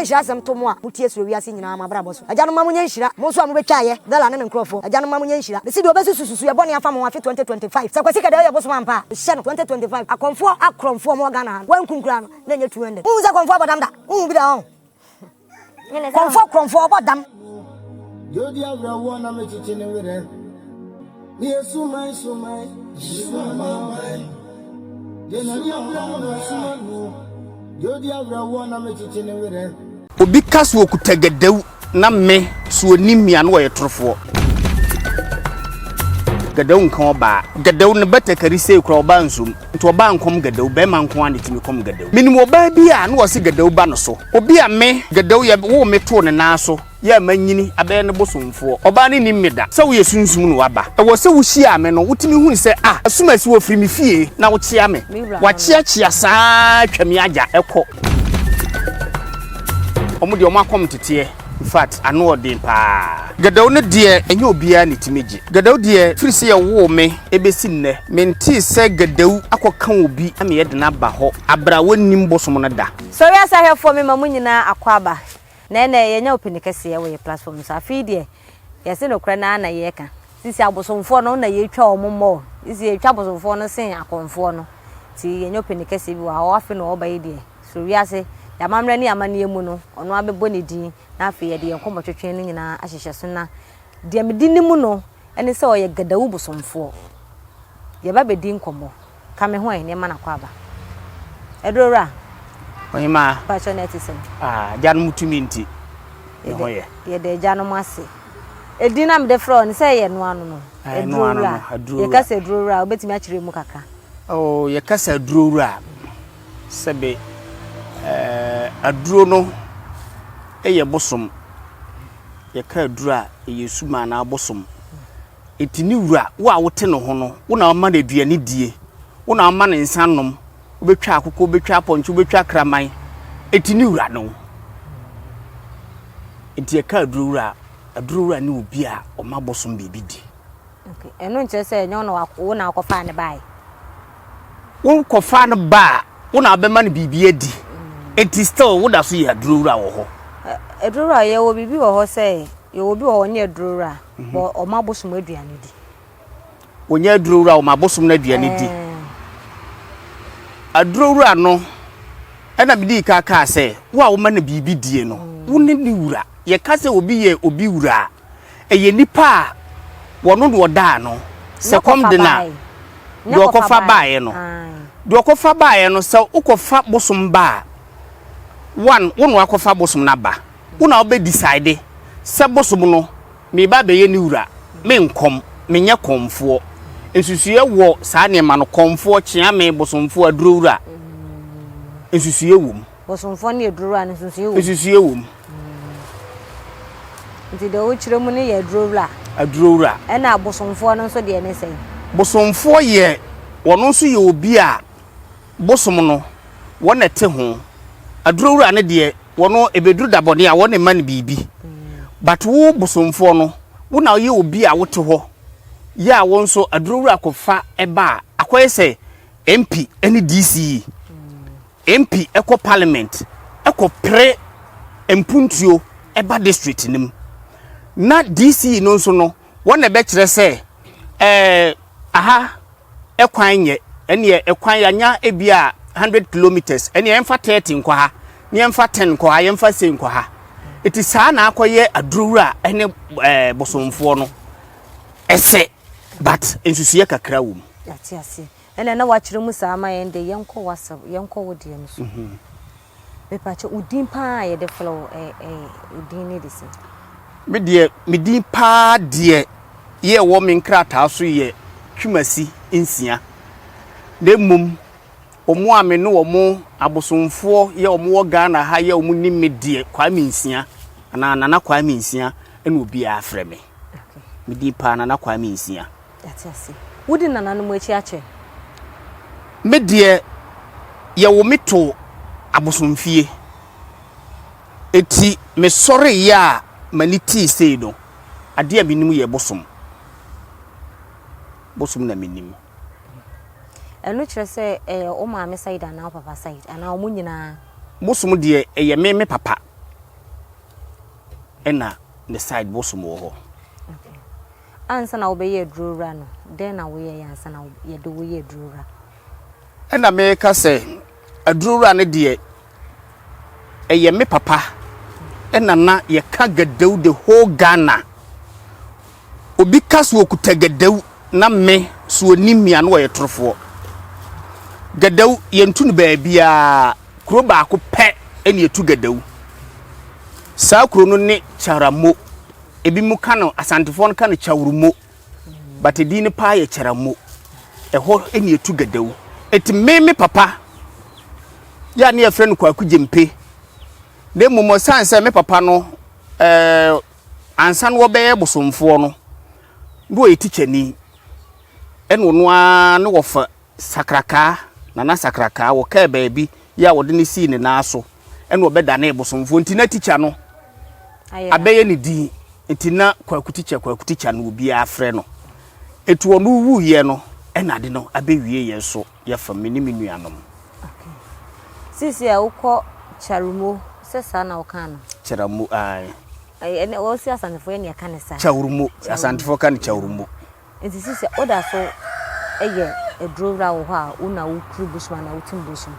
kan shira asem to mo a mutie suro wiase nyina ma bra boso agya no ma munye nhira mo so a mo betwa ye dala ne nkrofo agya no ma munye nhira be si de obesususu ye bone afa mo afi 2025 sa kwasi kada ye boso ampa hye no 2025 akonfo akromfo mo Ghana wan kunkura no na nya 200 mu za konfo abodam da mu bi da ho konfo kromfo abodam Jodi abra wona me chichine were ni Yesu mai Jodi abra wona me chichine were obi kaso okutagedew na me so onimia no ye torofo gadew nkan oba gadew ne betakari sei kura oba nsum nti oba nkom gadew be man nko ane timi kom gadew minim oba bi a no wose gadew ba no so obi a me gadew ye wo me to ne na so ya manyini abe ne bosomfo oba ne ni meda se wo yesunsum no waba e wo se wo hia me no wotimi hu ni se asumasi wo firi mi fie na wo chia me wa chia saa twami agya ekọ omudi omakom tete in fact ano odin pa gadew ne de enye obia ne timeji gadew de firi se ye wo me ebesi nne menti se gadew akokan obi ame ye de na ba ho abra wonim bosom no da so we asa hefo me mamu nyina akwaba na yenya openikese ye we platform so afi de yese no kra na ye ka sisi abosomfo no na ye twa ommo sisi ye twa abosomfo no sen akonfo no ti yenya openikese bi wa afi no oba ye de so we ase ya mamre ni amane emu no ono abebo ne din na afi ye de yenkomo twetwe ni nyina ahyehye so na de medini mu no ene se oye gadawu bosomfo ye ba bedin komo ka me ho ene ma na kwaba edora oyima passionate sen janu mutumi nti ye de janu mase edina me de fro ni se ye no anu no edura ye ka se edura obetimi a kire mu kaka ye ka se edura sebe aduro no eye bosom ye ka adura yesu ma na bosom etini wura wo a wote no ho no wo na ma na aduane die wo na ma na nsanom obetwa akoko obetwa aponcho obetwa kraman etini wura no etie ka aduro wura ni obi a o ma bosom bebi di okay eno nche se enyo no wo na akofa ne bai wo kofa ne ba wo na abema ne bibi adi eti still wo da so ya aduro wura wo ho eduro ye wo bibi wo ho se ye wo bi wo ne aduro wura bo o ma bosom aduane di wonya aduro wura o ma bosom na aduane di aduro wura no ena bidi ka se wo a wo ma na bibi die no wo ne ni wura ye ka se obi ye obi wura eye nipa wono do da no se kom de na do kofa baaye no do kofa baaye no se ukofa bosom ba one wono akofa bosom na ba wona obe decide se bosom no me ba be ye ni wura me nkom me nya komfo esusuye wo saa ne ma no komfo chia me bosomfo aduro wura esusuye wom bosomfo ne aduro wura ne esusuye wom nti de wo kire mu ne ye aduro wura ena bosomfo no so de ne sen bosomfo ye wono so ye obi a bosom no wona te ho aduro wura ne de wono ebeduru dabone a wona ma ne bibi but wo bosomfo no wona ye obi a wote ho ya wonso aduro wura kofa eba akoyese MP ene DC MP eko parliament eko pre empuntuo eba district nim na DC no nso no wona be kire se aha ekwan ye ene ekwan ya nya ebia 100 kilometers ene emfa 30 nkwa ha ne emfa 10 nkwa ha emfa 10 nkwa ha eti saa na akoye aduro wura ene bosomfo no ese but ensusuye kakra wom yati ase ene na wa kire mu saa ma ye nde yenko wasa yenko wodi en so be pa che udin pa ye de flow udin ni disi me din pa de ye wo me nkrata so ye twimasi nsia de mum omo ame no omo abosomfo ye omo wo Ghana ha ye omo ni medie kwa me nsia na kwa me nsia ene obi a afre me me din pa na kwa me nsia yati ase wudi nana mu echi ache medie ye wo meto abosomfie eti me sori ya maniti sei no ade a binim ye bosom na minim eno kire se o ma me side na papa side ana o munyina bosom de ye me papa ena ne side bosom wo ho ansa na obeye drura no den na we ye ansa na ye do we ye drura ena me ka se adrura ne de eye me papa ena na ye ka gadew the whole Ghana obi kaso okuta gadew na me so onimia no ye torofo gadew ye ntu no ba bia kuro ba ko pe ene etu gadew sa kuro no ne charamo ebi mu ka no asantefo no ka no chawrumo but edi ne pa ye charamo eho ene etu gadew eti me papa ya ne efre no kwaku jempe de momo sanse me papa no ansa no obeye bosomfo no bo e tichani eno no a ne wofa sakraka na sakraka wo ka baabi ya wo de ne si ne na so eno obeda na bosomfo ntina ticha no abeye ne di ntina kwaku ticha no obi afre no etu onu wu ye no ena de no abewie ye so ya fa meni menuanom sisi ya uko charumo sesa na okana charamu ai ene wo si asantefo ye ka ne sa chawrumo asantefo ka ne chawrumo enti sisi oda so eye edrowra wo ha una wo kru bushman na wutim bushman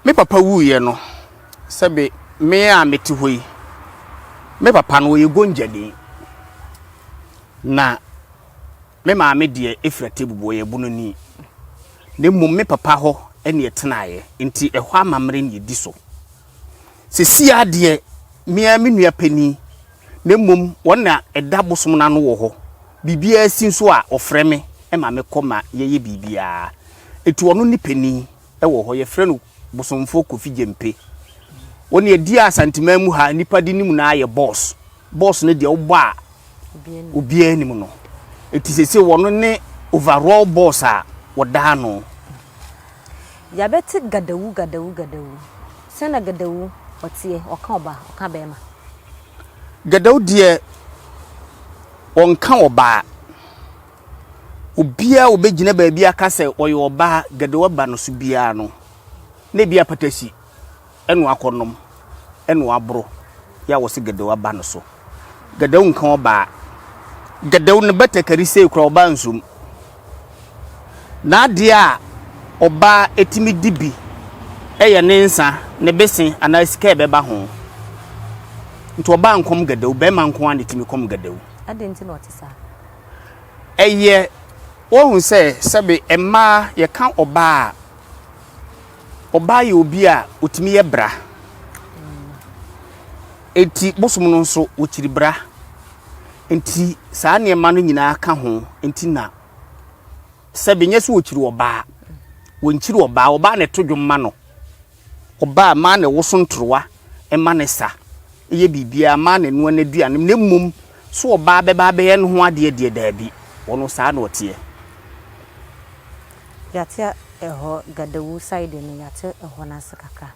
me papa wu ye no sebe me a meti hoyi me papa no ye gonjade na me ma me de efrate bubo ye bunu ni ne mum me papa ho ene etenaye nti ehwa amamre ne di so sesi ade mia me nua pani ne mum wona eda bosom na no wo ho bibia sinso a ofre me e ma me koma ye bibia etu ono ni pani e wo ho ye fre no bosomfo Kofi Jempe woni edi asantima mu ha nipa di nim na aye boss ne de wo ba obia ni mu no eti sese wono ne overall boss a woda no ya beti gadawu sena gadawu otie oka bema gadawu de onka oba obia obegina ba bia ka se oye oba gadawu ba no so bia no ne bia patasi eno akonom eno abro ya wo se gadawu ba no so gadawu nka oba gadawu ne betakari se kura oba nsum na dia oba etimi dibi eye ne nsa ne besen ana sika beba ho nto oba nkom gadawu be ma nko ane timi kom gadawu adenti na otisa eye ohun se sebe emma ye kan oba ye obi a otimi ye bra enti bosum no nso okiri bra enti saa ne ma no nyina ka ho enti na sebe nyeso okiri oba wonchiri oba ne todwomma no oba ma ne wosontrowa ema ne sa eye bibia ma ne no na duane ne mum so oba beba be ye no ho ade daabi wono saa na otie yatia eho gadawu side no yatia eho na sekaka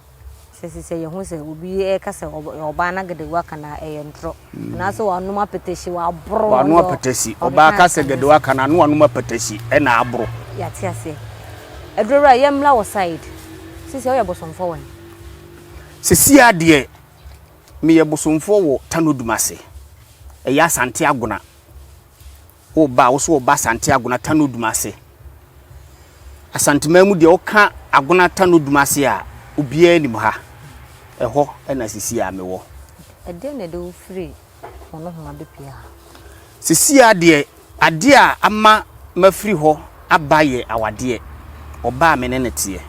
sese ye ho se obi e ka se oba na gadawu aka na ntro na so wanuma peteshi wa abro wanuma peteshi oba ka se gadawu aka na no wanuma peteshi e na abro yatia se edrora yemla wo side sisi oye bosomfo wan sisi ade me ye bosomfo wo tanodumase e ya Asante Agona wo ba wo so wo ba Asante Agona tanodumase Asante mamu de oka Agona tanodumase a obia ni mo ha eho na sisi a mewo ede na de free ono ho abepia sisi ade a ama mafiri ho abaye awade oba me ne tie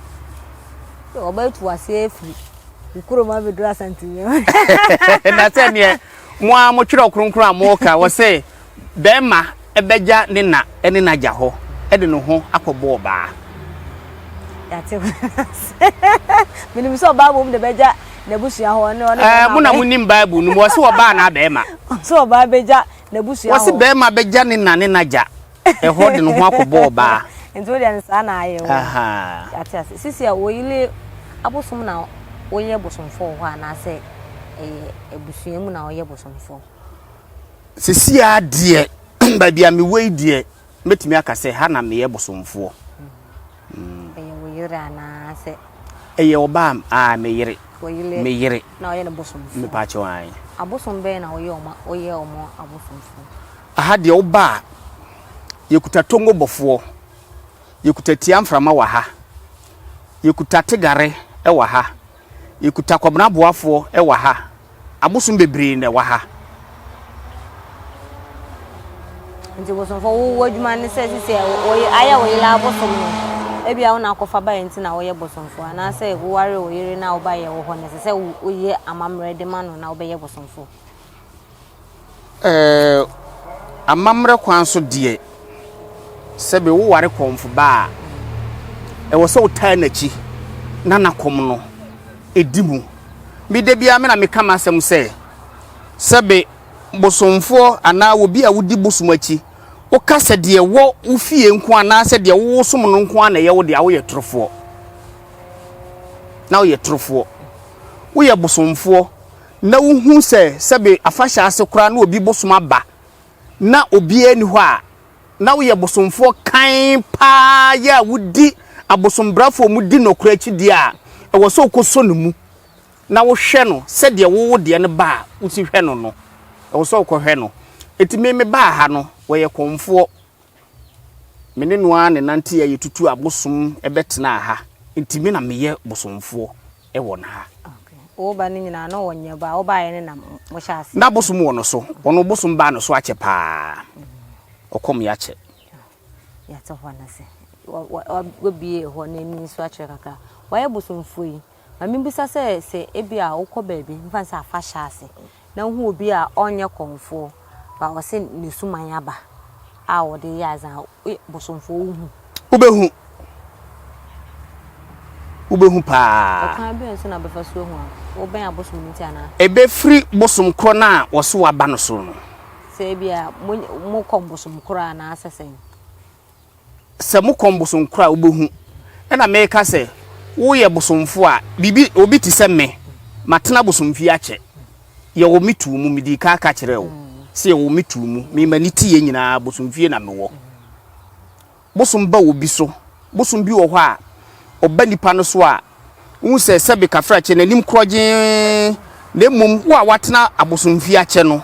oba tu ase free ukuro ma be do Asante na se ne mo twere okronkron amoka wo se bema ebeja ne na ene na ja ho e de no ho akobo oba yate minim so ba bom de beja na busua ho ne mo na munim bible no mo se oba na bema so oba beja na busua ho wo se bema beja ne na ja e ho de no ho akobo oba ento de nsa na aye wo aha yate sisi a woyile abosom na woye bosomfo ho na se ebusua mu na woye bosomfo sisi ade ba bia me wei de metimi aka se ha na me ye bosomfo woyira na se eye oba a me yire Oyile. Me yere. Na oye na bosom. Me pa che wan. Abosom be na oye omo abosomfo. Aha de oba yekuta tongo bofo. Yekuta tiamframa wa ha. Yekuta tegare e wa ha. Yekuta kwabna boafo e wa ha. Abosom bebre na wa ha. Nti bosomfo wo adwuma ne se oye aya oye la abosom no. Ebia wo na akofa ba enti na oye bosomfo ana se wo ware oyere na wo ba ye wo ho ne se oye amamre de ma no na wo be ye bosomfo. Amamre kwan so de sebe wo ware konfo ba e wo se wo taa na chi na nakom no edimu mi de bia me na me kama asem se sebe bosomfo ana wo bi a wodi bosomachi wo kasa de wo ufie nko ana se de wo som no nko ana ye wo de a wo ye trofo na wo ye trofo wo ye bosomfo na wo hu se sebe afahya ase kura na obi bosoma ba na obi ani ho a na wo ye bosomfo kan pa ya wodi abosombrafo mu di nokura chi di a e wo so koso no mu na wo hwe no se de wo de ne ba wo ti hwe no no e wo so ko hwe no eti me ba ha no wo ye konfo mene no a ne nante ye tutu abosom e betena ha enti me na me ye bosomfo e wo na ha. O ba ni nyina no wonye ba o ba ye ne na mo sha ase na bosom wo no so wono bosom ba no so ache pa okom ya che ya to ho na se wo bie ho na ni so ache kaka wa ye bosomfo yi ma mi bisa se ebia wo ko ba bi mfa se afa sha ase na hu obi a onye konfo ba o se ni suman aba a wo de ya za bosomfo hu ubehu pa o kan be so na be fa so hu a wo ben abosom nti ana ebe free bosom kro na wo so wa ba no so no se bia mo kom bosom kro ana asesen se mo kom bosom kro a ubehu na me ka se wo ye bosomfo a bibi obi ti se me matena bosomfi ache ye wo mitu mu midi ka ka kire wo se ye wo mitu mu me mani ti ye nyina bosomfie na me wo bosom ba obi so bosom bi wo ho a oba nipa no so a wu se sebe kafra che nanim kroje na mum wo a watena abosomfi ache no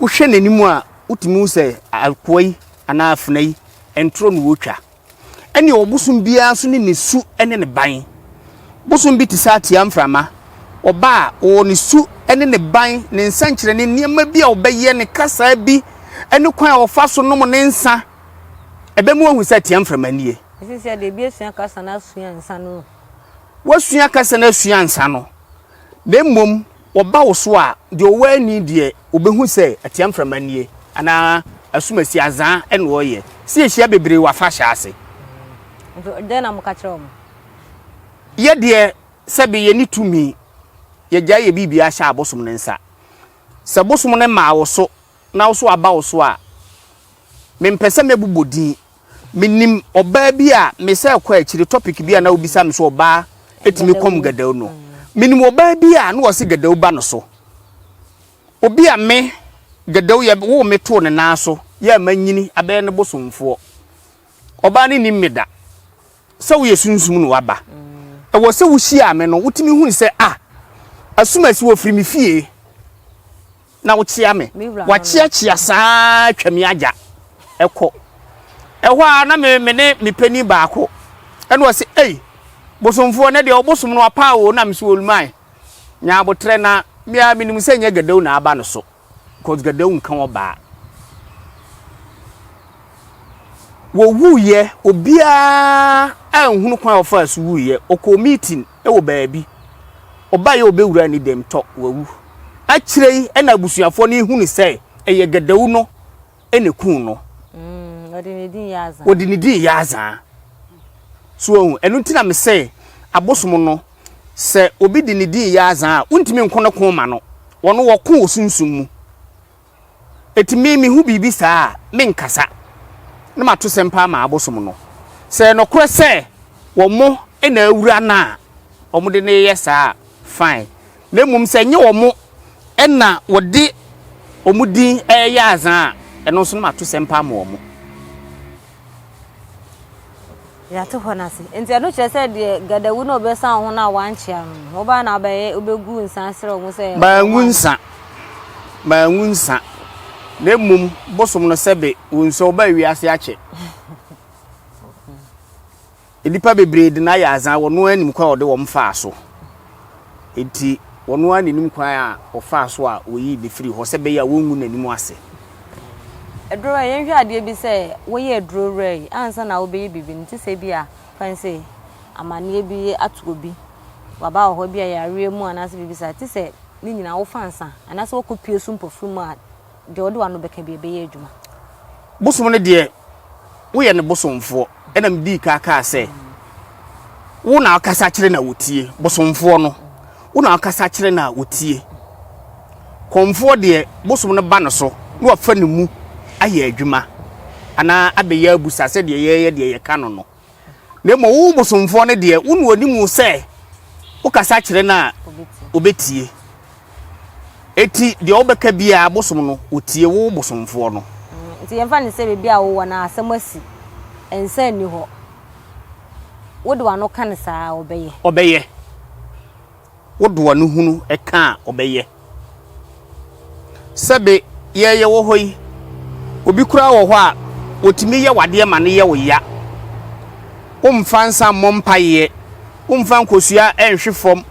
wo hwe nanim a utimi wu se akoi ana afnai entro no wotwa ene obosom bia so ne nesu ene ne ban bosom bi ti sa tiamframa oba o ne su ene ne ban ne nsankire ne niam bi a obeye ne kasa bi ene kwan a ofa so no mo ne nsa ebe mu hu sa tiamframa nie sisi de bi esua kasa na asua nsa no wasua kasa na asua nsa no de mom oba wo so a de owani de obehu se atiamframa nie ana asumasi azan ene oye si ehia bebre wa fa hya ase de na mo ka kire mo ye de sebe ye ni tumi ye gya ye bibia hya abosom ne nsa se bosom ne ma wo so na wo so aba wo so a mempese mebubodin minim oba bi a me se kwa akiri topic bi a na obisa me so oba etimi kom gadaw no minim oba bi a na wo se gadaw ba no so obi a me gadaw ye wo me to ne na so ya manyini abe ne bosomfo oba ne nimida se wo ye sunsum no waba e wo se wo hia me no wotimi hu se asumasi wo firi me fie na wo chia me wa chia saa twami agya ekọ ehwa na me ne me pani baako ene wo se bosomfo ne de obosom no apa wo na me so olumai nya abotre na bia minim se nya gadaw na aba no so cause gadaw nkan oba wo wuye obia anhunu kwan ofa so wuye okọ meeting e wo baabi oba ye obewura ni dem to wawu akirei ena busuafo ne hunu se eye gadaw no ene kun no odi ni din yaza so enu ntina me se abosom no se obi di ni din yaza untimi nkono ko ma no wono wo ko osunsum mu etimi mi hu bibi saa me nkasa na mato sempa ma abosom no se no kro se wo mo ena awura na omo de ne yesa fine na mum se nye wo mo ena wo de omudin yaza eno so na mato sempa ma wo mo ya to ho na se enti ado che se de gadawu na obesa ho na wanchia no oba na be obegu nsan sere wo se ma ngunsa na mum bosom no sebe wonso oba wiase ache edipa bebre de na ya azan wono anim kwa ode wo mfa so enti wono anim kwa a ofa so a oyi be free ho sebe ya wongu nanim ase edro yen hwa ade bi se wo ye edro rai ansa na obeyi bibi nti se bi a fanse amane bi atugo bi waba ho bi a yare mu anase bibi sa ti se ni nyina wo fansa anase wo kopie su mpofru mu a de ode wano beka bi ebe ye adwuma bosom ne de wo ye ne bosomfo enam di kaka se wo na akasa kire na wotie bosomfo no wo na akasa kire na wotie komfo de bosom ne ba no so no afa ne mu aye adwuma ana abeye abusa se de ye ka no no na mo wo bosomfo ne de wo no onimu se wo kasa kire na obetie eti de obeka bia bosom no wotie wo bosomfo no nti yemfa ne se bia wo na asemasi ensa ni ho wo de wano kan saa obeye wo de wano hunu eka obeye sebe ye wo hoyi obi kura wo ho a otimi ye wade ma ne ye wo ya umfansa mompaye umfan kosua enhwefom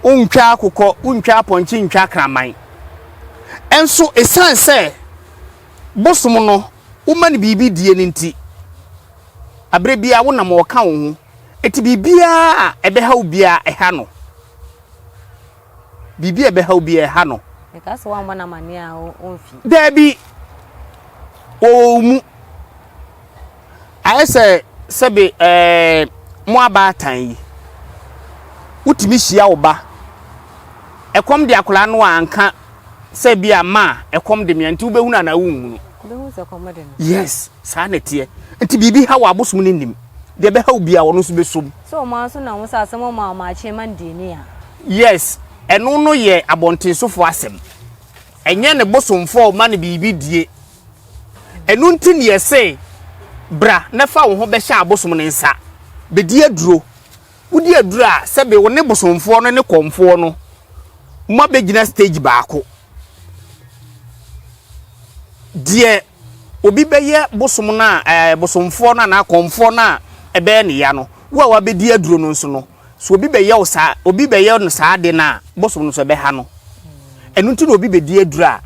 untwa akokọ untwa ponchi ntwa kraman enso esan se bosom no umani bibi die ninti abre bia wo na mo ka wo ho eti bibia ebe ha ubia eha no bibia ebe ha ubia eha no because one mana mani a onfi dabi o mu ayese sebe mo abatan yi utimi hia wo ba ekom de akola no anka se bia ma ekom de mianti wo behuna na wunhunu behu se komode no yes sa na tie enti bibi ha wa bosom ni nim de be ha ubia wo no so besom so ma so na wo sa asem ma che man de ni a yes eno no ye abonten sofo asem enye ne bosomfo ma ne bibi die enu nti ne yese bra na fa wo ho be hya abosom ne nsa be die aduro wudi aduro a sebe wo ne bosomfo no ne komfo no mo be gina stage baako die obi be ye bosom na bosomfo na na komfo na ebe ne ya no wa be die aduro no nso no so obi be ye wo sa obi be ye no sa de na bosom no so be ha no enu nti no obi be die aduro a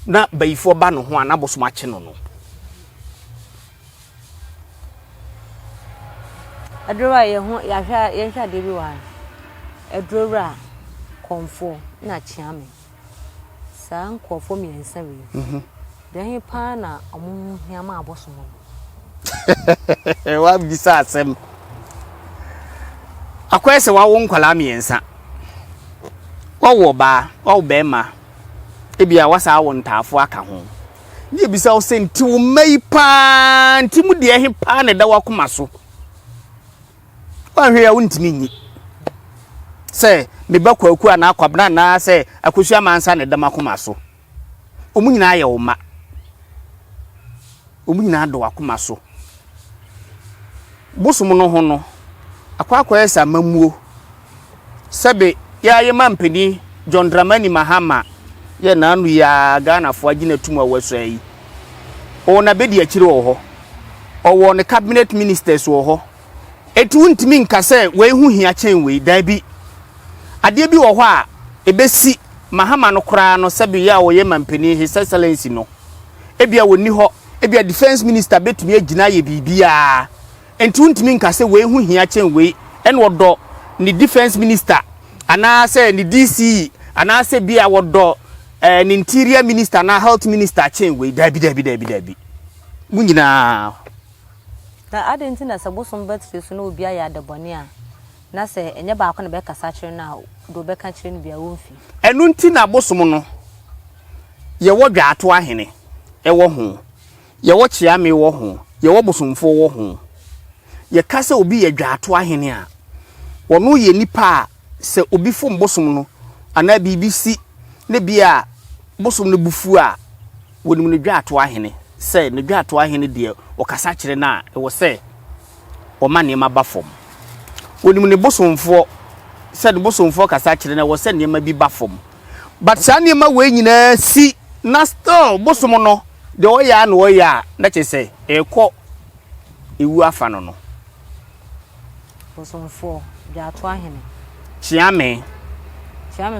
na bayifo ba no ho ana bosom ache no no adura ye ho ya hwa de bi wa adura komfo na chiame sa nkofo mi ensa we dan pa na omo hiama abosom wa bisa asem akwese wa wo nkwala mi ensa wo ba wo be ma ebia wasa wo ntafo aka ho ni bisa wo senti wo mai pa nti mu de he pa na da wakoma so wanhwe ya wontimi nyi se me bakwaku ana akwabna na se akosua mansa na da makoma so omunyina ye wo ma omunyina do wakoma so bosom no ho no akwakwa esa mamuo sebe ya ye mampeni John Dramani Mahama ye nanu ya Ghana fo agina tuma waso yi ona bedi akire wo ho owo ne cabinet ministers wo ho etu ntimi nkase we hu hia chen we dabi ade bi wo ho a ebesi Mahama no kura no sebe ya wo ye mampeni his excellency no ebia woni ho ebia defense minister betumi agina ye bibia entu ntimi nkase we hu hia chen we en wodo ni defense minister ana se ni DC ana se bia wodo ni interior minister na health minister chen we dabi munyina na adenti na sabosom batwe so na obi aya adabone a na se enye ba akọ na be kasa kire na do be ka kire no bia wonfi enu nti na bosom no ye wo dwaato ahene e wo ho ye wo chiame wo ho ye wo bosomfo wo ho ye kasa obi ye dwaato ahene a wono ye nipa se obi fom bosom no ana BBC ne bia bosom no bufu a wonim ne dwaato ahene se ne dwaato ahene de o kasa kire na e wo se ma ne ma ba fom wonim ne bosomfo said bosomfo kasa kire na wo se ne ma bi ba fom but sa ne ma we nyina si na still bosom no de o ya na o ya na che se ekọ ewu afa no bosomfo ja to ahene chiame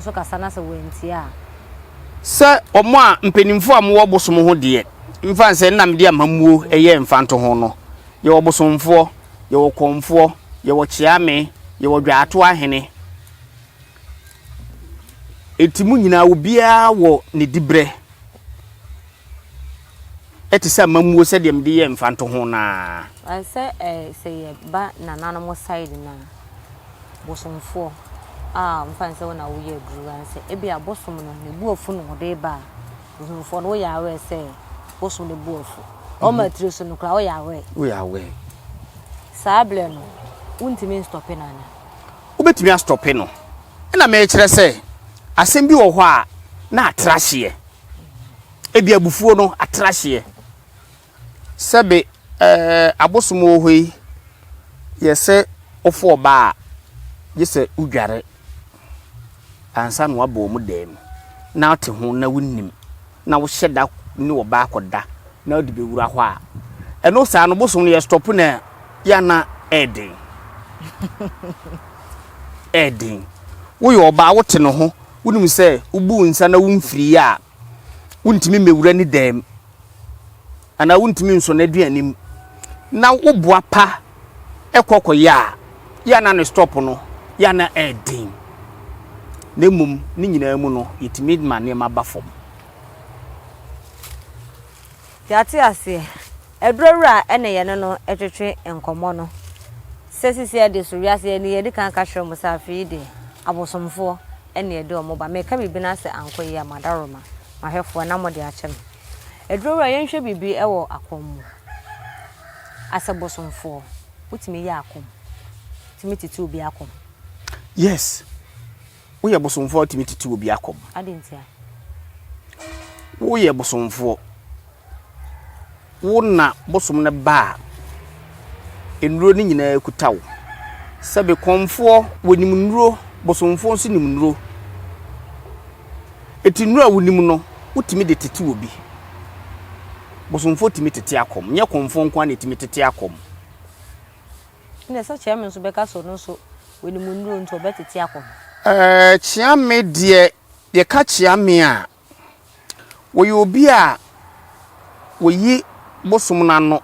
so kasa na se wenti a se omo a mpenimfo am wo bosom ho de mfa se nam de amamuo eye mfanto ho no ye wo bosomfo ye wo komfo ye wo chiame ye wo dwato ahene etimu nyina obia wo ne dibre etisa mamuo se de mde ye mfanto ho na say say ba na nanom side na bosomfo mfa se wona wo ye duru an se e bia bosom no ne buofu no de ba bosomfo no ya we se bosom ne buofu o matire so no kra o ya we sable no untimi stop na na ubetimi a stop no na me kire se asem bi wo ho a na atrahye e bia bufuo no atrahye sebe abosom wo hoi yese ofo ba yese udware ansa no abo mu dem na te ho na wunnim na wo hyeda ni wo ba akoda na odi be wura ho a eno sa no bosom no ye stop na ya na edin edin wo yo ba wo te no ho wunim se ubu nsa na wumfiri a wuntimi mewura ni dem ana wuntimi nso na aduanim na wo boa pa ekoko ya na no stop no ya na edin na mum ni nyina mu no yetimi ma ne ma ba fom yati ase edrowura ene ye no etwetwe enkomo no sesisi e de so wiase ne ye de kan ka hwe musafi de abosomfo ene ye de o mo ba me ka bibi na se ankoyi amadaroma mahwefo na mo de achem edrowura ye nhwe bibi ewo akomu asa bosomfo utimi ye akom timi titu obi akom yes wo ye bosomfo timi titu obi akom adentia wo ye bosomfo wona bosom ne ba enuro ni nyina ekutawo sebe konfo wonim nuro bosomfo nso nim nuro etinuro wonim no utimi de tete obi bosomfo timi tete akom nye konfo nko na timi tete akom ne so chiame nso beka so no so wonim nuro nto betete akom chiame de ka chiame a wo ye obi a wo yi bosom na no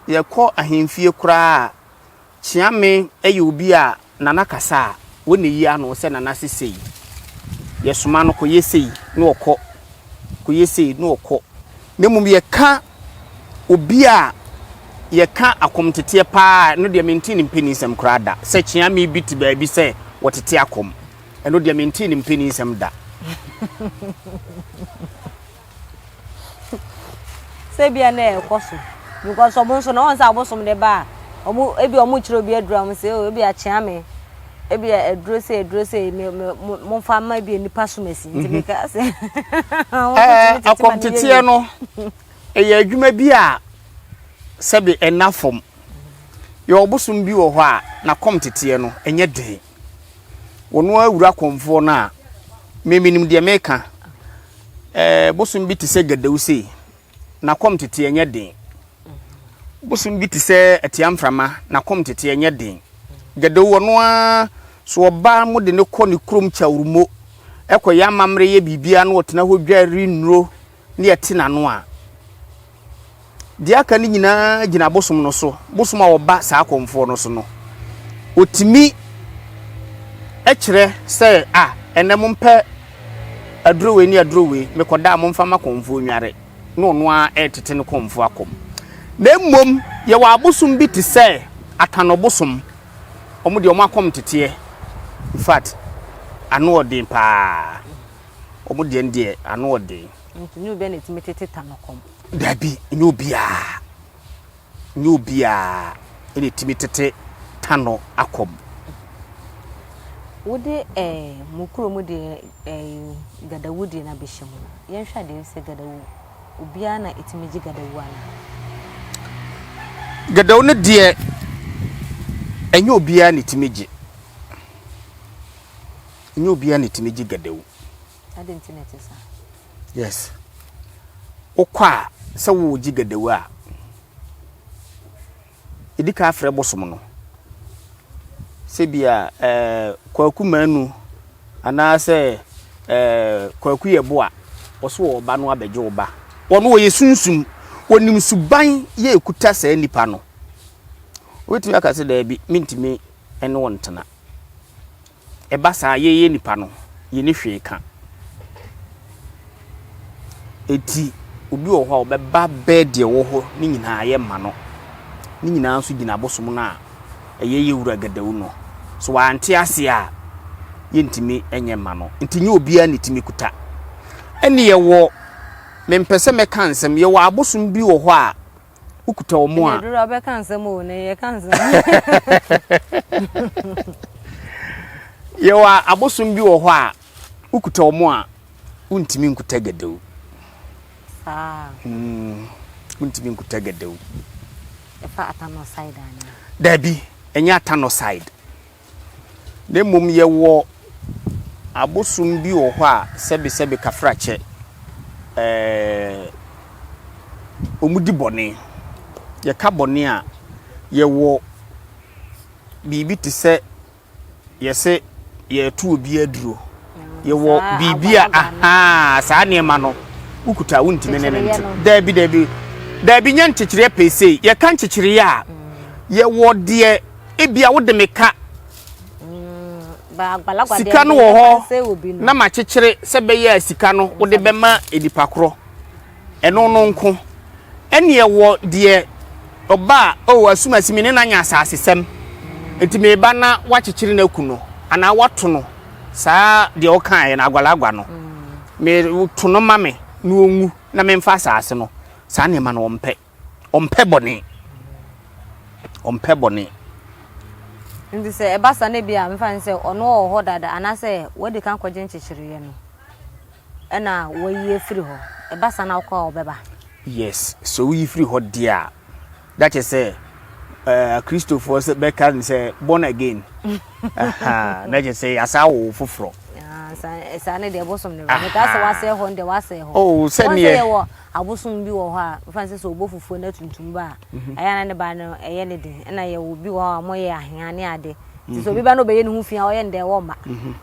ye ko ahemfie kura chiame eye obi a nana kasa woni yi ano se nana sesei ye soma no ko yesei no okọ ko yesei no okọ nemum ye ka obi a ye ka akomtete pa no de maintain penisem kura da se chiame bi ti ba bi se wotete akom eno de maintain penisem da sebia na ekoso because omonso na onsa abosom de ba omu ebi omu chiro bi adura se o ebi achiame ebi edro se mo fa ma bi nipa so masi ntimi ka se akomtete no eye adwuma bi a sebe enafom ye obosom bi wo ho a na komtete no enye de wono awura komfo na meminim de meka bosom bi tise gadawuse na komtete enye de bosom bi tise atiamframa na komtete enye de gadawo no a so oba mo de ne kọ ne krom chawrumo ekoya mamre ye bibia na wotena ho dwari nuro ne yetina no a de aka ni nyina gina bosom no so bosom a oba saa komfo no so no otimi ekire se enem mpe adrowe ni adrowe mekoda momfa makomfo nware no no a etete ne komfo akom na mmom ye wa bosom bi ti se atano bosom omo de omo akom tete in fact ano odin pa omo de ndie ano odin ntinu be na timetete tanokom dabi nyobia ene timetete tano akom wode mukuro mu de gadawudi na behemu yen hwa de se gadawu obia na etimegi gadawu ana gadawu ne de enye obia ne timeji enye obia ne timeji gadewu identity sa yes okwa se wo ji gadewu a edika afre bosom no se bia kwaku manu ana se kwaku yebo a oso oba no abeje oba wono ye sunsum wonim suban ye ekuta sa nipa no wetumi aka se da bi mintimi ene wontena eba sa ye nipa no ye ne hwe ka eti obi wo ho obeba bed wo ho ni nyina ye ma no ni nyina nso gina bosom na ye wura gadawu no so ante ase a ye ntimi enye ma no ntinye obi a netimi kuta ene ye wo mempese meka nsem ye wo abosom bi wo ho a ukuta omo a duro be kan nsem o ne ye kan nsem ye wo abosom bi wo ho a ukuta omo a untimi nkuta gadawu untimi nkuta gadawu efa atano side ani dabi enya atano side ne mum ye wo abosom bi wo ho a sebe kafrache omudi bone ye ka bone a ye wo bibi ti se ye se ye tu obi aduro ye wo bibi a aha saa ne ma no ukuta wuntime ne nti dabi nya nchechire pese ye ka nchechire ya ye wo de ebia wo de meka sika no wo ho na ma chechire se be ya sika no wo de bema edipakro eno no nko ene ye wo de oba o asumasimi ne na nya asasesem entime ba na wa chechire na ku no ana wato no saa de o kan ye na agwalagwa no me to no mame no onwu na me mfa asase no saa ne ma no ompe bone ndi se ebasa ne bia mfa nse ono ho dada anase wodi kan kwaje nchichiriye no ena woyie free ho ebasa na kwa obeba yes so we free ho dia that is Christopher se bekan se born again aha na je say asa wo foforo sa ne de bosom ne me ka se wase ho nde wase ho oh se ne abosom bi wo ho a mfa nse so obofufuo na tuntum ba aya na ne ba no eye ne de na ye wo bi wo a mo ye ahane ade ti so bi ba no be ye ne hu fia o ye nde wo ma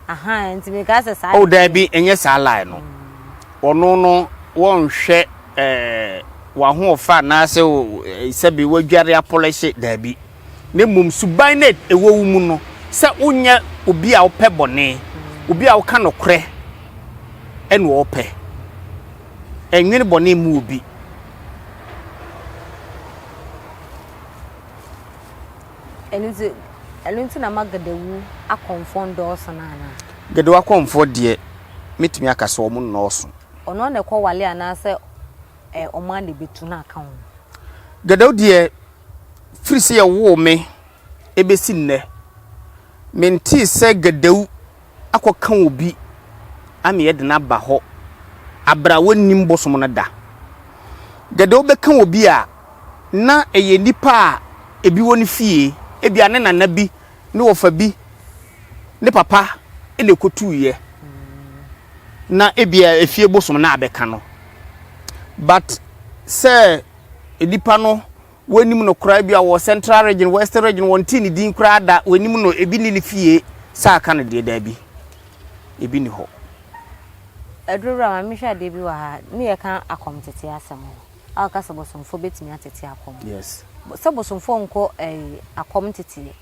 aha nti me ka se sa oh da bi enye sa line no ono no won hwe wa ho ofa na se se bi wadware apolish da bi ne mum suban net ewo mu no se unya obi a opɛ bɔne obi a woka no korɛ ene wo opɛ enwene bɔne mu obi enunti na magadawu akonfond oso na ana gadawu akonfond de metumi aka so omo no oso ono na ekɔ wale ana se oma na betu na aka ho gadawu de firi se ye wo me ebesi nne menti se gadawu akɔka obi ame ye de na ba ho abra wonim bosom na da gadawu beka obi a na eye nipa a ebi woni fie ebi ane nana bi ne wofa bi ne papa ele kotuye na ebi a efie bosom na abeka no but say edipa no wonim no kra bi a wo central region western region wonti ni din kra da wonim no ebi ni fie sa aka no de da bi ebi ni ho edrura ma mihwa de bi wa ha ne ye kan akomtete asem aka sabosomfo betimi atete akom yes sabosomfo nko akomtete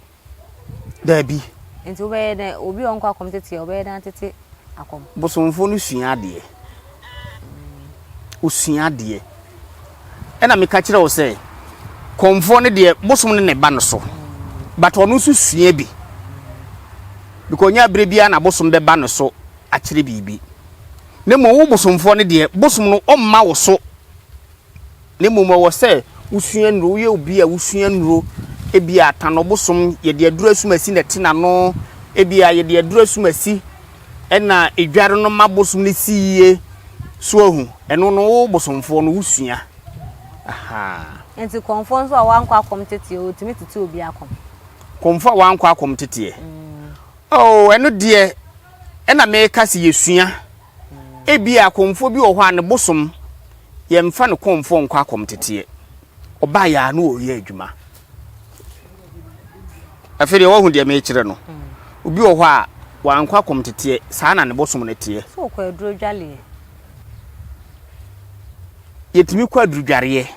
da bi enti obe na obi onko akomtete obe na atete akom bosomfo no sua de osua de ena me ka kire wo se komfo ne de bosom ne ba no so but ono so sua bi because nya bre bia na bosom be ba no so akire bibi ne mo wo bosomfo ne de bosom no omma wo so ne mo wo se usua nro ye obi a usua nro ebi atano bosom ye de adura sumasi na tina no ebi a ye de adura sumasi ena edware no ma bosom ne siye so ohu eno no wo bosomfo no usua aha enti konfo so a wanko akom tete o timi tete obi akom komfo wankwa akomtete oh eno de ena me kase yesua ebia komfo bi wo ho ane bosom ye mfa ne komfo nkwa akomtete oba ya na o ye adwuma afere wo hu de me kire no obi wo ho a wankwa akomtete saa na ne bosom ne te so kwa aduro dwale yetimi kwa aduro dware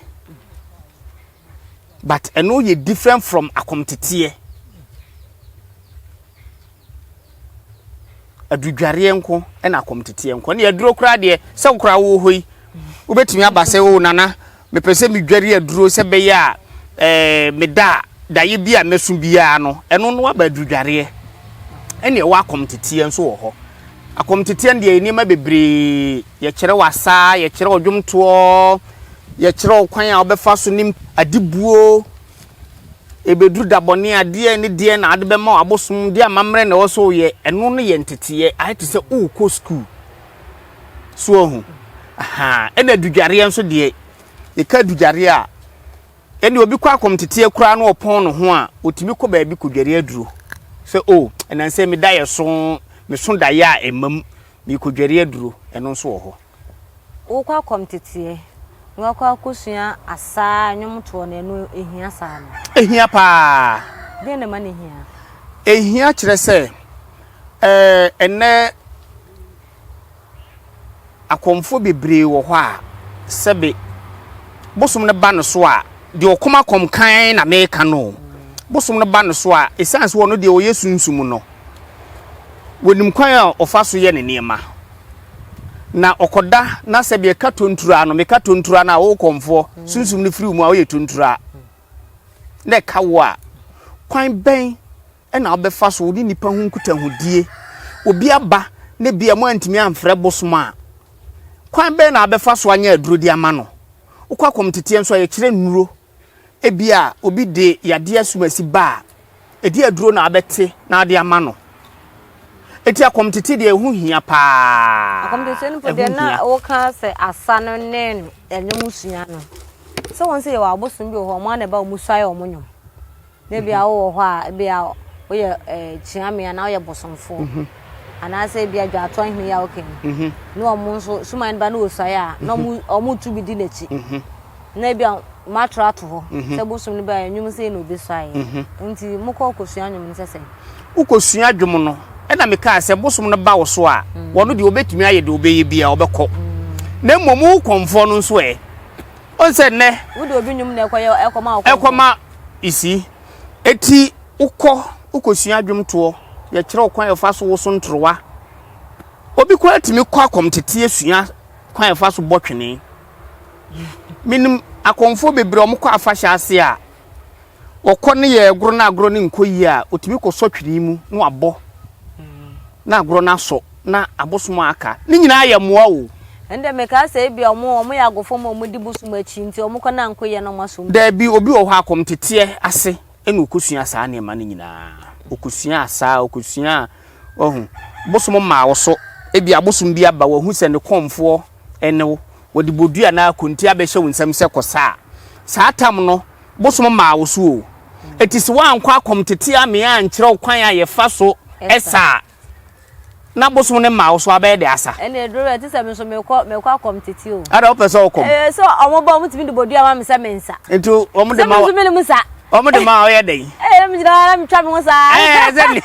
but eno ye different from akomtete adudware enko ena akomtete enko ne aduro kra de se kra wo hoi ubetimi abase wo nana mepese mi dware aduro se be ya meda daye bia mesu bia no eno no aba adudware ene wa akomtete enso wo ho akomtete nde enima bebre ye kire wasa ye kire odwumto ye kire okwan a obefa so nim adibuo ebedru dabone ade ne de na ade be ma abosom de amamre na woso ye eno no ye ntete I to say o ko school so hu aha ena dudware enso de ye ka dudware a ene obi kwa akomtete kura no opon no ho a otimi ko ba bi ko dware aduro say o ena se me da ye so me so da ya emam me ko dware aduro eno so wo ho wo kwa akomtete ngakwa kusua asa nyomto na enu ehia sa no ehia pa de na ma ne hia ehia kire se ene akomfo bebre wo ho a sebe bosom ne ba no so a de okoma komkan na meka no bosom ne ba no so a esanse wo no de o yesunsum no wonim kwan a ofa so ye ne niema na okoda na sebe ka tontura no meka tontura na wo komfo sunsum ne firi mu a wo ye tontura na ka wo a kwan ben na obefa so wo ni nipa hu nkuta hudie obi aba ne bia mo antimi amfre bosom a kwan ben na obefa so anya aduro di ama no ukwa komtete enso ye kire nnuro ebia obi de yade asumasi ba edi aduro na abete na ade ama no eti akomtete de ehu hia pa akomtete no de na wo ka se asa no ne enyum sua no so won se ye wa abosom bi ho mo na ba mu suaye o monyom na bia wo ho a bia wo ye chiame na wo ye bosomfo ana se bia dwa ato hin ya oken no omo so suman ba na wo suaye a no omo tu bi di nachi na bia matra to ho se bosom ni ba enyum se no be suaye nti mukọ kosua anyum nsese ukosua adwom no ena meka se bosom no ba wo so a wono de obetumi aye de obeye bia obekọ na momu komfo no so onse ne wo de obi nyum na ekoma isi eti ukosua adwom to ye kire okwan efa so wo so ntrowa obi kwa atimi kwa komtete asua kwan efa so botwene minim akomfo bebre omkọ afahya ase a wokọ ne ye gro na agro ne nkoyi a otimi ko sotwiri mu no abo na agro na so na abosom aka ni nyina ya moa o ende meka se bia omo ya agofo mo di busum achi nti omkọ na nkoyi na masom da bi obi wo ha komtete ase ene okosua saa ne ma ne nyina okosua asa okosua ohun bosom ma wo so ebi abosom bi aba wo hu se ne komfo ene wo wodi bodua na konti abehye wonsam se kosa saa tam no bosom ma wo so o etisi wa ankwa akomtete ame a nkyere kwan a ye fa so esa na bosom ne ma wo so abe de asa ene duro etisa me so mekọ akomtete o ara opese okom so omo ba mutimi de bodua ma me se mensa ento omo de ma so me musa omo de ma o ye den me jira me twa me musa exactly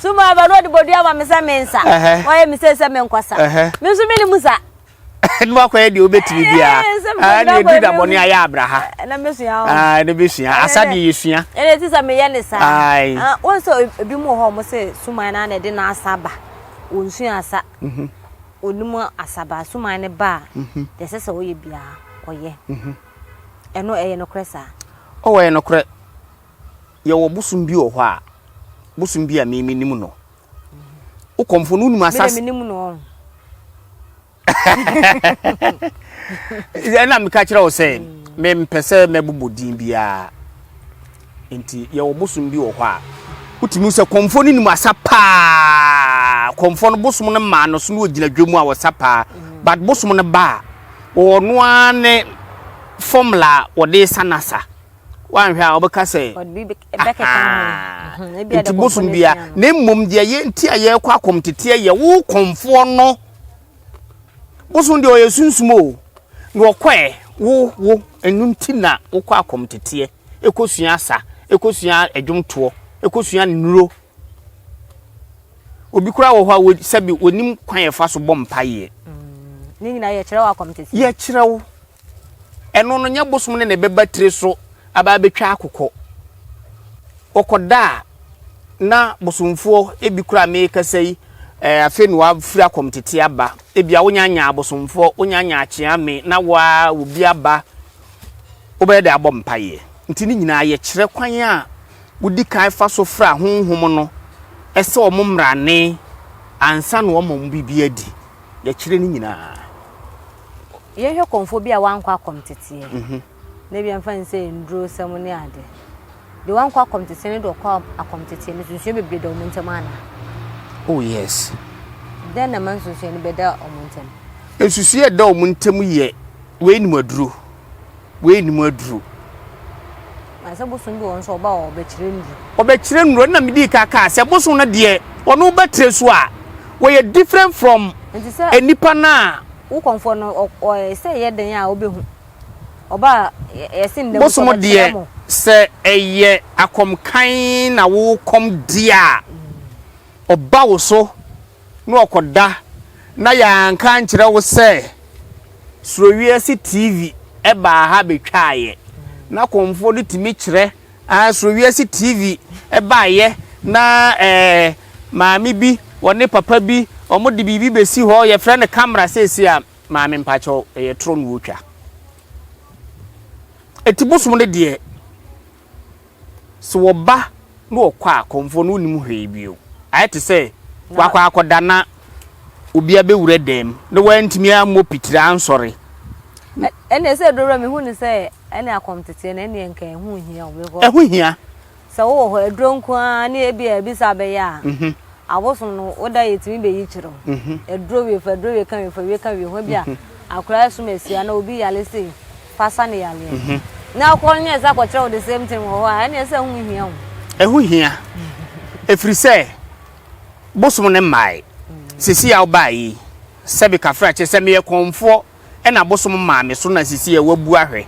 suma ba no de bodua ma me se mensa o ye me se me nkwasa me so me musa nwa kwa de obetimi bia na edu da boni aya abraha na mesua ne besua asade yesua ene tisa me ye ne sa won so ebi mu ho mo se suman na na de na asaba wonsua asa onimu asaba suman ne ba de sese wo ye bia oye eno eye no kresa o we no kre ye wo busum bi o ho a busum bi a me nimu no o komfo no nimu asas me nimu no na me ka kire wo se me mpese me bubodin bia enti ye wo busum bi wo ho a utimi se komfo ni nimu asapa komfo no busum no ma no so no ogina dwemu a wo sapa but busum no ba wo no ane formula wo de sanasa wan hwa obeka say nti bosom bia na mmom de ye nti aye kwa akomtete ye wo komfo no bosom de oye sunsumo no okwe wo enu nti na wo kwa akomtete ekosua asa ekosua adwumto ekosua nuro obi kura wo hwa wo sabi onim kwan ye fa so bom paye ni nyina ye kire wa akomtete ye kire wo eno no nya bosom ne beba tire so aba betwa akokọ okoda na bosomfo ebi kura me kasai afenu wa fira komtete aba ebia wonyanya abosomfo wonyanya achiame na wa obi aba obede abom paye nti ni nyina ye kire kwan a wudi kan fa so fra honhom no ese omumrane ansa no omom bibia adi ye kire ni nyina ye hwe konfo bia wankwa komtete na bia mfa nse ndro sam ne ade de wankwa komtete ne do kwa akomtete ne sunsun bebre do muntem ana oh yes then na man sunsun ne beda omuntem esusu e da omuntem ye we ni maduro asa bosun bi won so oba obekire ndro na midi kaka se bosun na de wono betre so a we different from enipa na wo konfo no say ye den a obehu oba yesin dem bosom de se eye akomkan na wo kom dia oba wo so no okoda na ya nka nkire wo se Surowiase TV eba ha betwaye na komfo de timi kire Surowiase TV eba ye na maami bi wone papa bi omode bibi besi ho ye frɛ ne camera sesi a maami mpacho ye tro no wotwa etibosom ne de so woba no okwa komfo no nim hwe bio ayete se wakwa akoda na obi abewure dem no wantimi ammo pitira ansori ene se doro me hu ni se ene akomtete na ene nka hu hia o ehu hia se wo ho edronku a na ebi sa be ya abosom no oda yetimi be yi kiro edro we kan we ho bia akura so mesia na obi yale se fasa ne yale na akonye za kwachira the same thing ho a ene se hu hia o ehu hia efri se bosom ne mai sisi ya obai sebi kafra che se me konfo e na bosom maame so na sisi ya wabu ahwe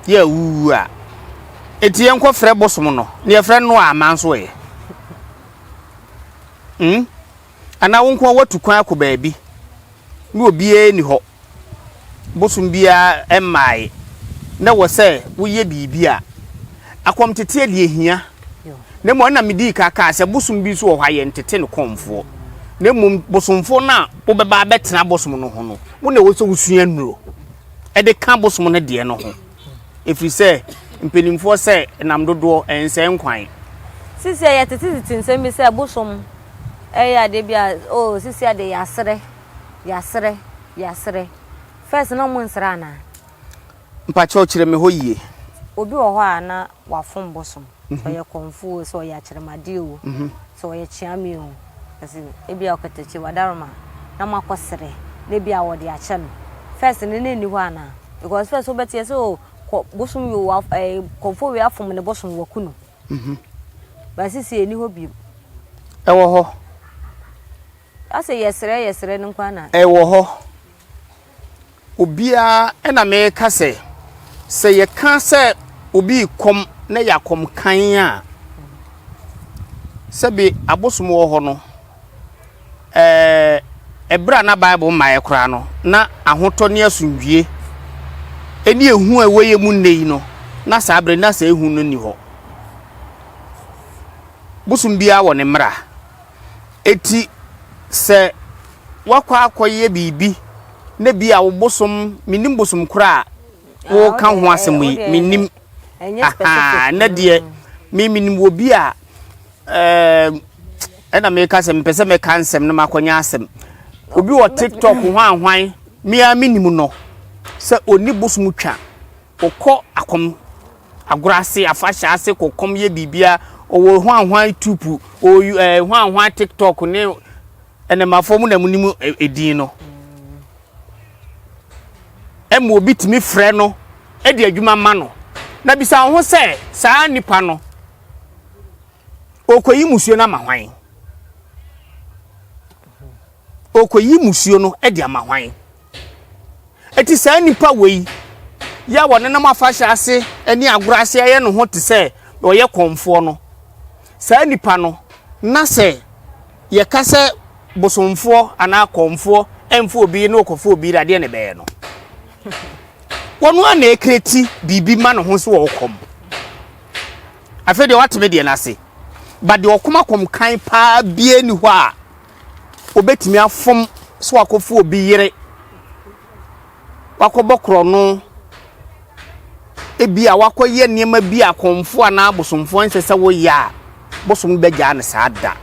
ya wu a eti enko frɛ bosom no ne frɛ no a manso e ana wonko watu kwan akọ baabi ne obi ni ho bosom bia emai na wo se wo ye bibia akomtete de ehia ne mo na medi kaka se bosom bi so wo ha ye ntete ne konfo ne mum bosomfo na wo beba betena bosom no ho no wo na wo so wusua nuro e de ka bosom no de no ho efri se mpenimfo se nam dodo ense nkwan sisi ya tete nsem bi se bosom eya de bia oh sisi ade yasre first no mun sra na mpa cho kire me hoyie obi wo ho ana wafom bosom so ye konfu so ya kiremade o so ye chiame o kasi ebia okatachi wadaroma na makosere na bia wo de ache no first ne ni ho ana because first obeti so bosom yo konfu we afom ne bosom wakuno ba sisi eni ho bi ewo ho ase yesere nkwa na ewo ho obia ena me ka se ye ka se obi kom na yakom kan a sebi abosom wo ho no ebra na bible ma kura no na ahoto ne asundwie eni ehu a weye mu nei no na sa abre na sa ehu no ni ho bosom bia wo ne mra eti se wakwa akoye bibi na bia wo bosom minim bosom kura wo kan ho asem minim na de minim wo bia ena me ka sem pese me kan sem na makonya asem obi wo TikTok ho ahwan mia minim no se oni bosom twa okọ akom agurase afasha ase kokom ye bibia owo ho ahwan tupu o ho ahwan TikTok ne ene mafom na munim edin no emo obi timi frɛ no e de adwuma ma no na bisa ho se saa nipa no okoyi musuo na mahwan okoyi musuo no e dia mahwan eti saa nipa wei ya wone na mafahya ase ani agorase aye no ho te se oye konfo no saa nipa no na se ye kase bosomfo ana konfo emfo obi na okofo obi rade ne be no wono ana ekreti bibi ma no ho so wo kom afa de watime de na se ba de okoma kom kan pa bie ni ho a obetimi afom so akofo obi yire wakobokro no ebia wakoye niema bi akonfo ana bosomfo nsese wo ya bosom begya ne saada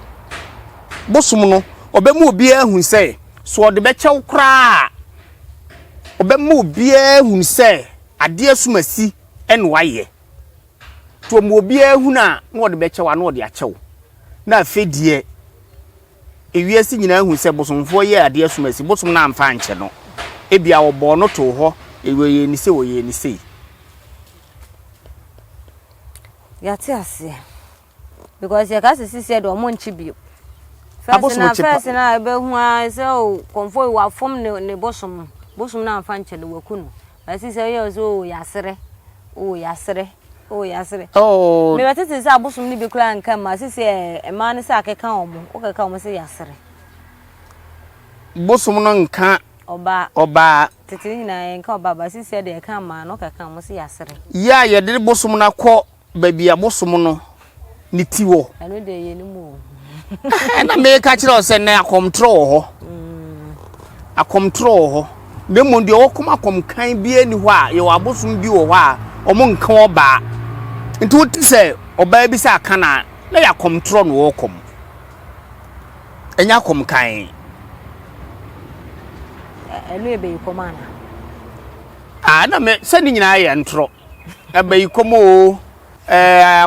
bosom no obemu obi ahun se so de bechew kra obemu obi ahun se ade asumasi ene waye to mu obi ahun a no de bechew a no de achew na afedie ewiase nyina ahun se bosomfo ye ade asumasi bosom na amfa anche no ebia obo no to ho ewe ni se wo ye ni se yati ase because ya kasi sisi do mo nchi bio first na be hu a se o konfo wa fom ne bosom na amfa anche le waku no ba sisi ye so yasere oh me batete se abosom ni be kula nka ma sisi e ma ne se akeka omo o keka omo se yasere bosom no nka oba tete nyina nka oba ba sisi de ka ma no keka omo se yasere ya ye de bosom na kọ baby abosom no ni tiwo anu de ye ni mu na me ka kire o se na akomtro ho akomtro ho de mo de okoma kom kan bi ani ho a ye abosom bi wo ho a omo nka oba nti wo ti se oba bi se aka na ya komtro no wo kom enya kom kan enu ebe ikomana na me se ni nyina ye ntro ebe ikomo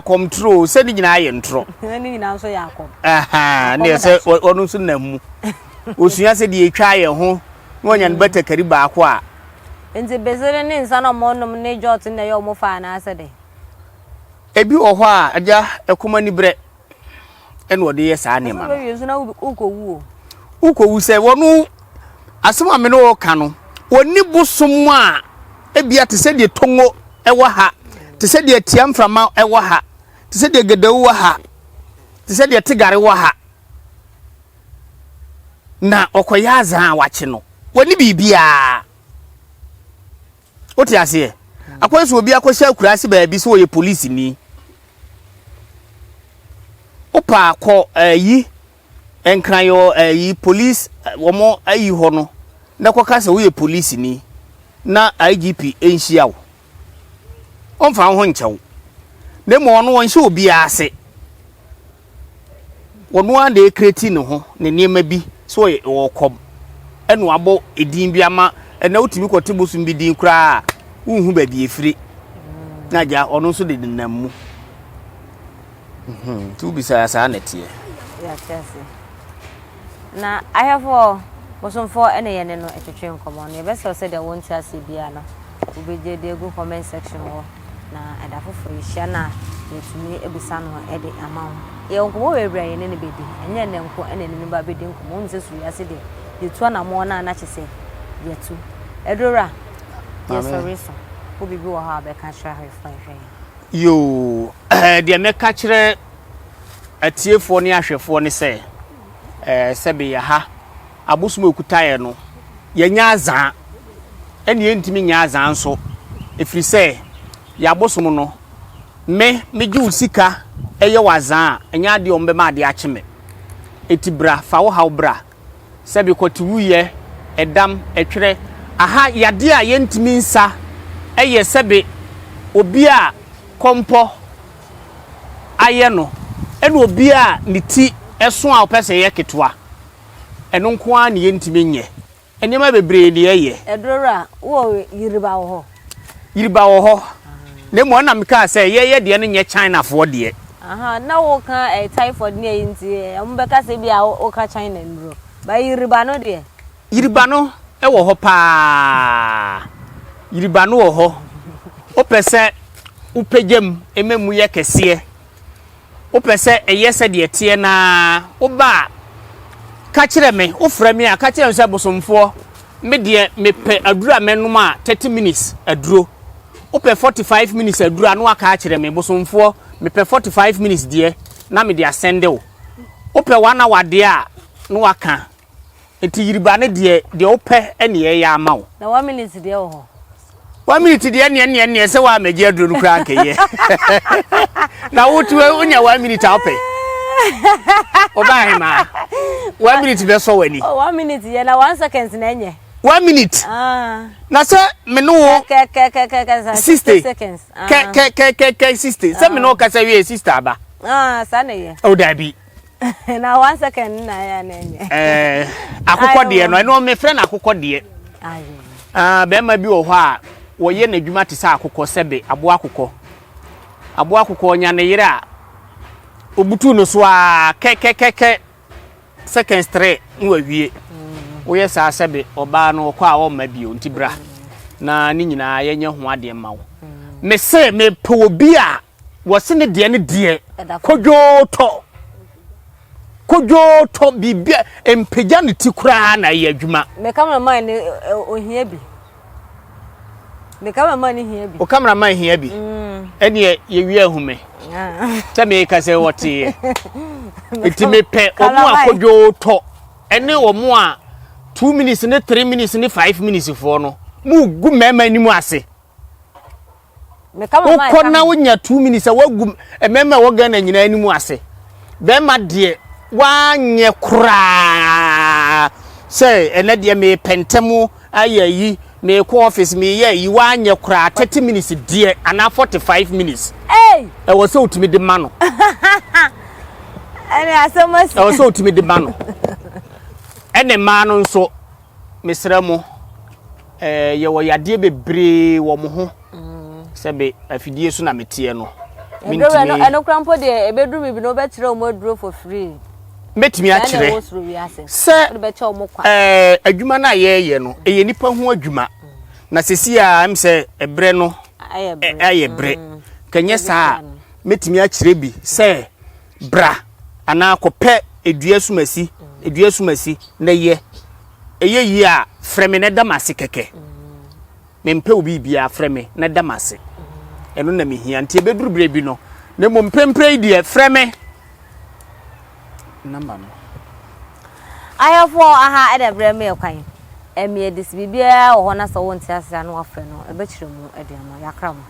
komtro se ni nyina ye ntro ni nyina so ya kom ne se onu so namu osua se de etwa ye ho wonya ne beta kari ba ko a nze bezere ne nsa na mo nom ne jot na ye o mo fa na ase de ebi wo ho a aja ekoma ni bre ene wo de ye saa ne ma no we nso na ukowu ukowu se wonu asema me no ka no oni bosom a ebia te se de tongo ewo ha te se de tiamframa ewo ha te se de gedawu ha te se de tigare wo ha na okoya azan wache no woni bibia oti ase akwanso obi akosha akurase ba bi so oye police ni opa ko yi enkrayo yi police womo ayi ho no na kokasa oye police ni na IGP enhia wo onfa ho nchew ne mo no won hye obi ase wono ande ekreti ne ho ne niema bi so wo kom eno abo edin bi ama ena utimi kwotibusum bi din kura unhu ba bi efiri na ja ono so de dinammu tu bisa sa na tie ya tese na I have bosomfo ene ye ne no etwetwe nkomo no be say de won tia se bia na obeje de go comment section ho na edafo frishia na yetumi ebisa no ede amawo ye nkomo webra ye ne bedi enye ne nko ene ne ba bedi nkomo nse su ya se de yetu na mo na chese yetu edora yes oriso obi bi wo ha be ka share hwe yo de me ka kire atiefo ne ahwefo ne se sebe ya ha abosumo ekutaye no ye nya azan ene yentimi nya azan so efiri se ya abosumo no me gi usika eye wazan enya de ombe ma de akime etibra fa wo ha bra sebe kotiwuye edam etwere aha yade a yentimi nsa eye sebe obi a kompo aye no ene obi a niti eso a opese ye ketwa eno nko a ne yentimi nye enema bebre de ye edora wo yiriba wo ho ne mo na meka se ye de ne nye China fo de aha na wo ka typhoid ne yinti ambeka se bia wo ka China ndro ba yiriba no de yiriba no e wo ho pa yiriba no wo ho opese upejam ememu ye kese upese eyese de tie na uba ka kire me ufra me a ka kire nse bosomfo me de me pe adura menum a 30 minutes aduro upe 45 minutes aduro anu aka kire me bosomfo me pe 45 minutes de na me de asende wo upe 1 hour de a no aka enti yiriba ne de upe ene ye ya ama wo na 1 minute de wo 1 minute de ene se wa meje aduro no kra akeye na wotu unya 1 minute upe oba ma 1 minute be so wani 1 minute ye na 1 second na enye 1 minute na se me no 60 seconds ke 60 se me no ka se we sister ba sa na ye o da bi na 1 second na ya na enye akukọ de no eno me friend akukọ de be ma bi wo ho a wo ye na dwuma te sa akukọ sebe abo akukọ nya ne yire a obutu no so a ke seconds 3 nwa wie wo ye sa sebe oba no kwa a wo ma bi onti bra na ni nyina ye nye ho ade ma wo me se me po bi a wo se ne de ne de kojo to bibia empeja ne ti kura na ye adwuma me cameraman ni ohia bi me cameraman ni hia bi o cameraman hia bi ene ye wie ahume ta me ka se wote eti me pe omo akojo to ene omo a 2 minutes ne 3 minutes ne 5 minutes for no mu gu mema ni mu ase me cameraman ko na wonya 2 minutes wagu mema wo ga na nyina ni mu ase be ma de wanye kura say ene de me pentemu ayayi me ko office me yayi wanye kura 30 minutes de ana 45 minutes e wo so utimi de ma no ene asomasi e wo so utimi de ma no ene ma no nso mesra mo ye wo yade bebre wo mo ho sebe afidie so na metie no mintimi eno krampo de ebedru bibi no betire o moduro for free metimi a kire se adwuma na ye no eye nipa ho adwuma na sesi a am se ebre no aye bre kanye sa metimi a kire bi se bra ana kope edua sumasi na ye eye yi a freme na damase keke mempe obi bia freme na damase eno na mehia nti ebeduru bre bi no na mo mpempre die freme number no ayafo aha ede bre me kwan emie dis bibia wo na so won ti ase no afre no ebe kire mu ede ama yakra mu